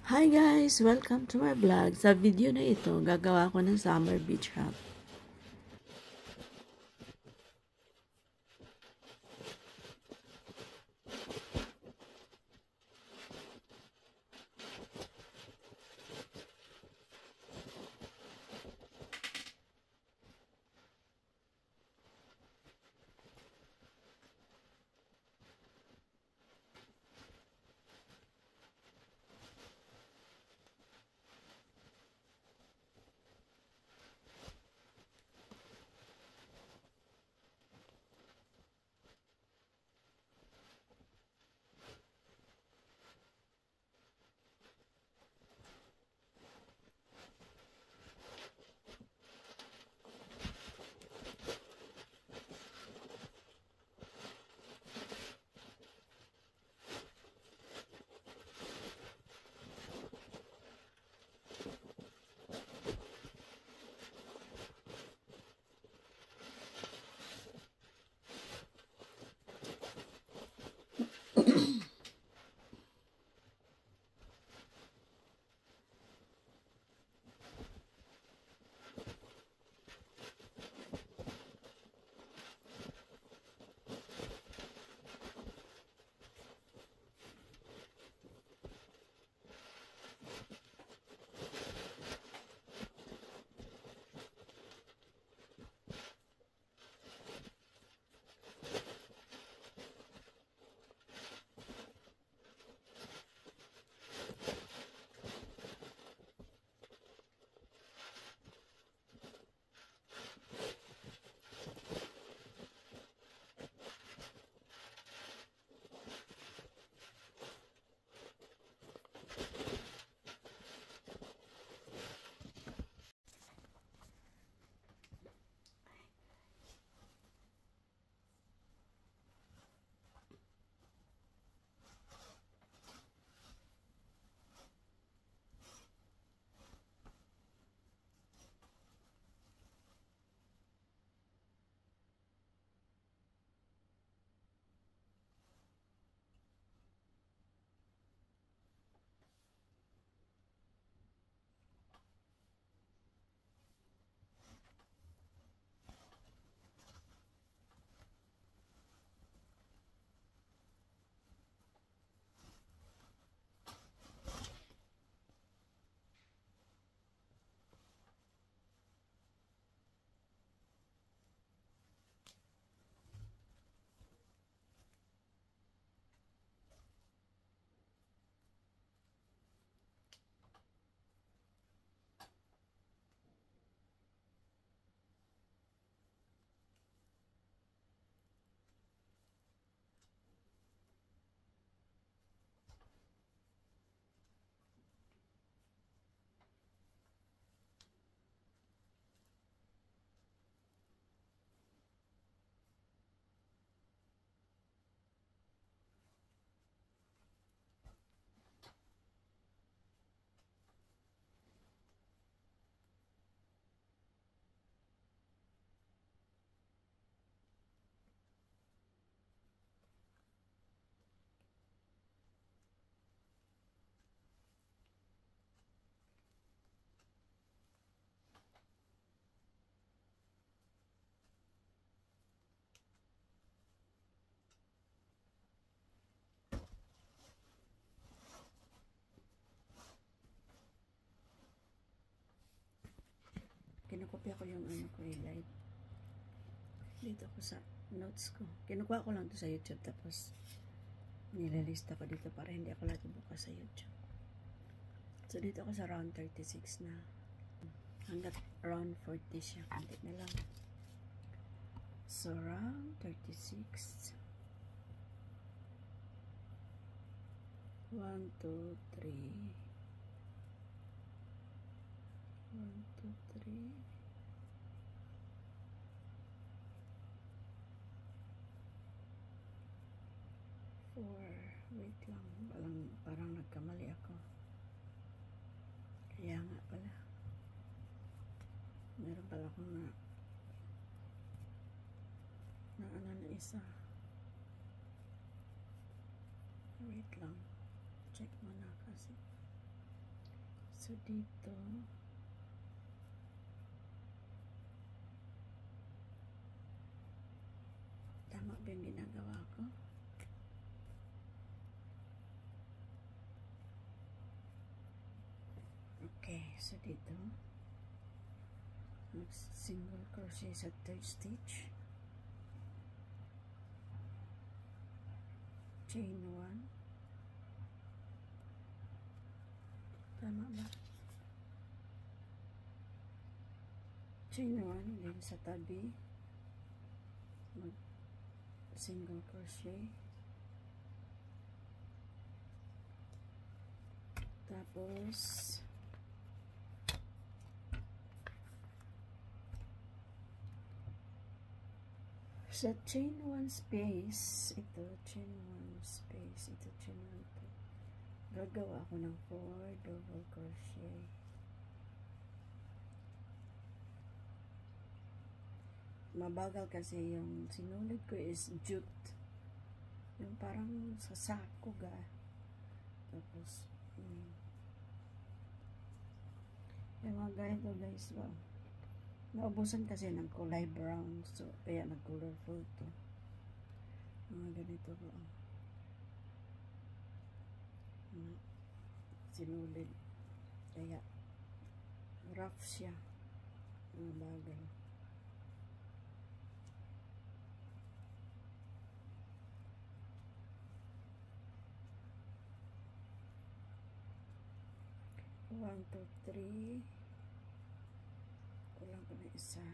Hi guys! Welcome to my vlog. Sa video na ito, gagawa ko ng summer beach hut. Kinokopya ko yung ko live. Dito ko sa notes ko. Kinukuha ko lang to sa YouTube tapos nilalista ko dito para hindi ako lagi bukas sa YouTube. So dito ako sa round 36 na. Hanggat round 40 siya. Kunti na lang. So round 36. 1, 2, 3. 1, 2, 3. 4. Wait lang. Parang nagkamali ako. Kaya nga pala. Meron pala akong na isa. Wait lang. Check mo na kasi. So, dito, tama ba yung ginagawa ko? Okay, so dito, single crochet sa third stitch, chain 1, tama ba? Chain 1, then sa tabi, mag single crochet, tapos sa chain 1 space, ito chain 1 space, ito chain 1 space, gagawa ako ng 4 double crochet. Mabagal kasi yung sinulid ko is jute, yung parang sa sako ga. Tapos yung mga ganito guys, wow, naubusan kasi ng kulay brown, so kaya nag colorful to, mga ganito ko sinulid, kaya rough siya, mga bagal. One, two, three. Kulang pa na isa.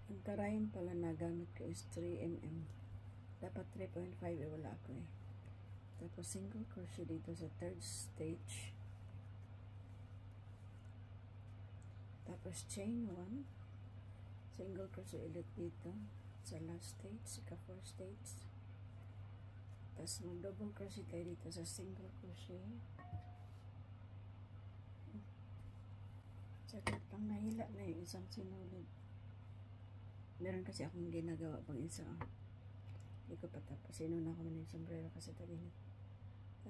Ang karayom pala na gamit ko is 3mm. Dapat 3.5 wala ako eh. Tapos single crochet dito sa third stage. Tapos chain 1. Single crochet ulit dito sa last stage, sa fourth stage. Tapos mag-double crochet tayo dito sa single crochet. Saglit lang, nahila na yung isang sinulid. Meron kasi akong ginagawa pang isa. Hindi ko pa tapos. Inuna ko na yung sombrero kasi tabi niya.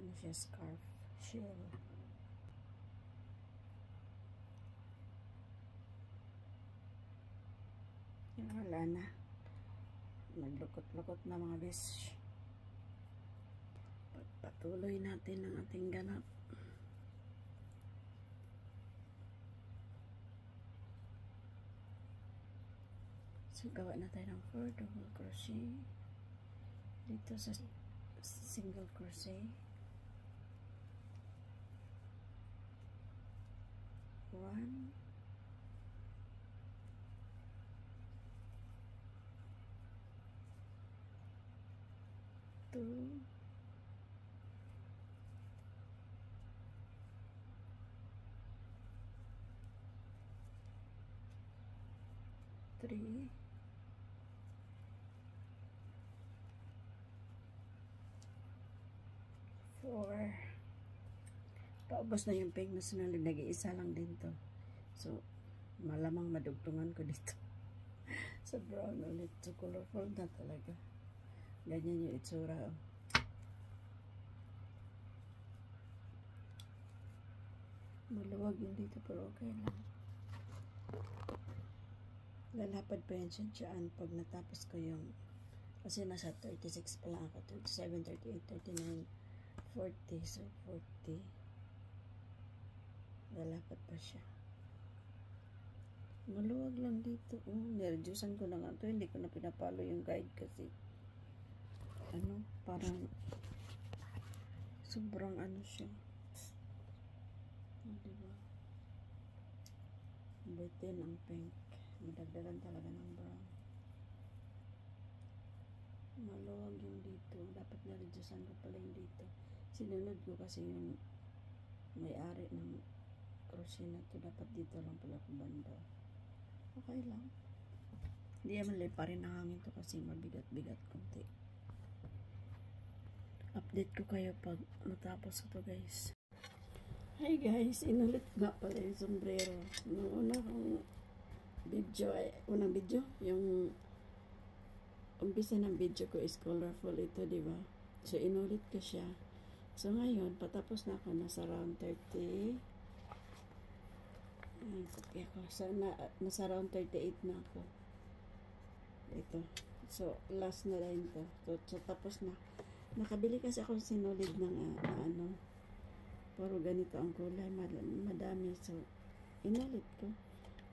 Ano siya, scarf, shell. Wala na. Naglukot-lukot na mga besh. Pagpatuloy natin ang ating ganap. So, gawa na tayo ng 4 double crochet dito sa single crochet. 1, 2, 3, 4. Paubos na yung pink na sinulid. Nag-iisa lang din to. So, malamang madugtungan ko dito. Sa brown ulit. So, colorful na talaga. Ganyan yung itsura. Maluwag yung dito pero okay lang. Lalapad pa yan siya dyan pag natapos ko yung, kasi nasa 36 pa lang ako. 37, 38, 39, 40. So, 40. Lalapad pa siya. Maluwag lang dito. Nireducean ko na nga ito. Hindi ko na pinapalo yung guide kasi parang sobrang siya. Diba? Bitin ang pink. Madagdagan talaga ng brown. Maluwag yung dito. Dapat na-reducean ko pala yung dito. Sinunod ko kasi yung may-ari ng crochet na to. Dapat dito lang pala ko banda. Okay lang. Hindi naman pa rin nahangin to kasi mabigat-bigat konti. Update ko kayo pag matapos ko to guys. Hi guys, inulit nga pala yung sombrero. Nung unang video, yung umpisa ng video ko is colorful ito, di ba? So, inulit ko siya. So, ngayon, patapos na ako, nasa round 30. Ay, kopya ko. Nasa round 38 na ako. Ito. So, last na rin to. So, tapos na. Nakabili kasi ako sinulid ng ano. Puro ganito ang kulay. Madami. So, inulit ko.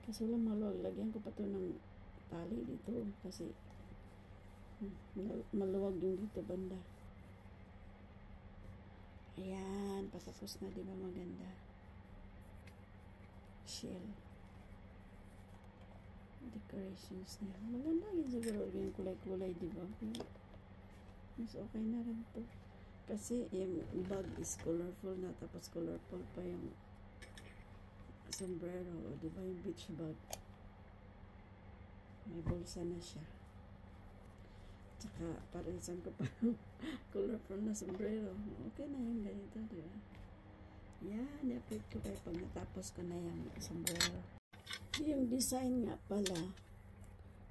Kasi wala maluwag. Lagyan ko pa to ng tali dito. Kasi, maluwag yung dito banda. Ayan. Patapos na. Diba maganda? Shell. Decorations niya. Maganda yun siguro yung kulay-kulay, diba? Mas okay na rin to. Kasi yung bag is colorful na. Tapos colorful pa yung sombrero. O, diba yung beach bag? May bulsa na siya. Tsaka, parisan ko pa yung colorful na sombrero. Okay na yung ganito, diba? Yan, i-upload ko kayo pag natapos ko na yung sombrero. Yung design nga pala,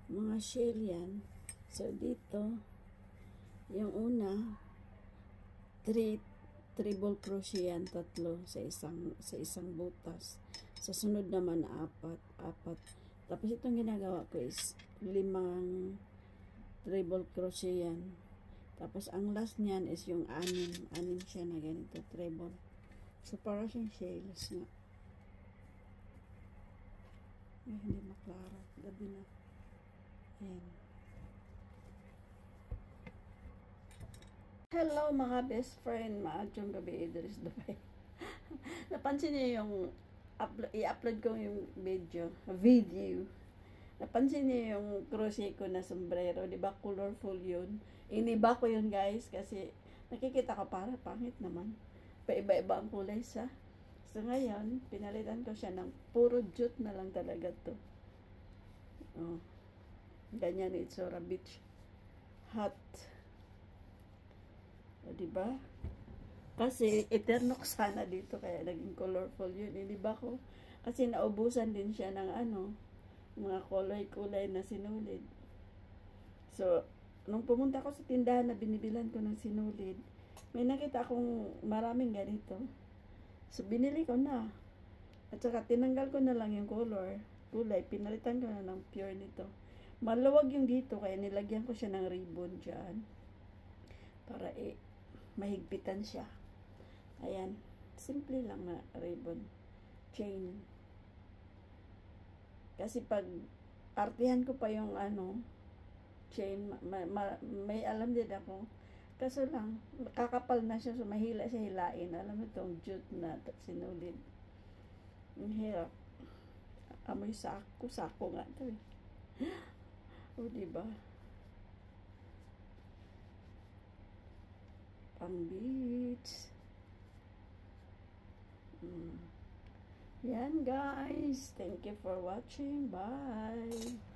mga shell yan. So, dito, yung una, triple crochet yan, 3 sa isang butas. Sa sunod naman, 4. Tapos itong ginagawa ko is 5 triple crochet yan. Tapos ang last niyan is yung 6 siya na ganito, treble. So para siyang shells nga. Ay, hindi maklaro. Gabi na. Ayan. Hello mga best friend. Maadyong gabi, Idris Dubai. Napansin niyo yung i-upload ko yung video. Napansin niyo yung crochet ko na sombrero. Diba colorful yun? Iniba ko yun guys kasi nakikita ko para pangit naman. Paiba-iba ang kulay sa. So ngayon, pinalitan ko siya ng puro jute na lang talaga to. Oh. Ganyan itsura beach hat. O, diba? Kasi Eternox sana dito kaya naging colorful yun. Iniba ko. Kasi naubusan din siya ng mga kulay-kulay na sinulid. So, nung pumunta ko sa tindahan na binibilan ko ng sinulid, may nakita akong maraming ganito. So, binili ko na. At saka, tinanggal ko na lang yung kulay. Pinalitan ko na ng pure nito. Maluwag yung dito, kaya nilagyan ko siya ng ribbon dyan. Para mahigpitan siya. Ayan. Simple lang na ribbon. Chain. Kasi pag artihan ko pa yung chain, may alam din ako. Kaso lang, kakapal na siya, so mahila siya hilain. Alam mo itong jute na sinulid. Ang hirap. Amoy sako nga ito eh. O, diba? Pang beach. Yan guys. Thank you for watching. Bye.